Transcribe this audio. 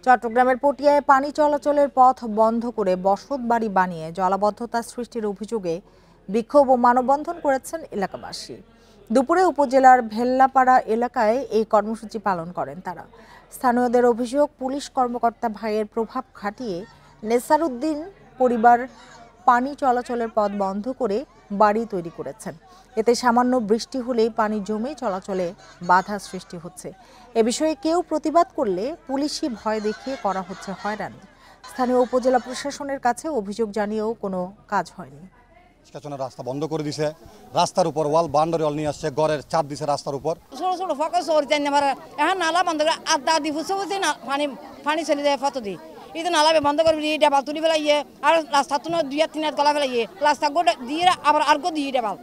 চট্টগ্রামের পটিয়ায় পানি চলাচলের পথ বন্ধ করে বসতবাড়ি বানিয়ে জলাবদ্ধতা সৃষ্টির অভিযোগে বিক্ষোভ ও মানববন্ধন করেছেন এলাকাবাসী। দুপুরে উপজেলার ভেল্লাপাড়া এলাকায় এই কর্মসূচি পালন করেন তারা। স্থানীয়দের অভিযোগ, পুলিশ কর্মকর্তা ভাইয়ের প্রভাব খাটিয়ে নেসার উদ্দিন পরিবার পানি চলাচলের পথ বন্ধ করে বাড়ি তৈরি করেছেন। এতে সামান্য বৃষ্টি হলেই পানি জমে চলাচলে বাধা সৃষ্টি হচ্ছে। এ বিষয়ে কেউ প্রতিবাদ করলে পুলিশি ভয় দেখিয়ে করা হচ্ছে হয়রানি। স্থানীয় উপজেলা প্রশাসনের কাছে অভিযোগ জানিয়েও কোনো কাজ হয়নি। রাস্তা বন্ধ করে দিছে, রাস্তার উপর ওয়াল বাউন্ডারি ওয়াল নিয়ে আসছে, ঘরের চাপ দিছে রাস্তার উপর। ছোট ছোট ফকস সরি জানি না এখন নালা বন্ধ করে আধা আধি ফুসে ফুসে না পানি চলে যায় ফটো দি এটা নালা বন্ধ করে দিয়ে ডাবাল তুলি ফেলাইয়ে আর রাস্তা তো 2-3 গলা ফেলাইয়ে রাস্তা গোটা দিয়ে আবার আর গো দিয়ে ডাবাল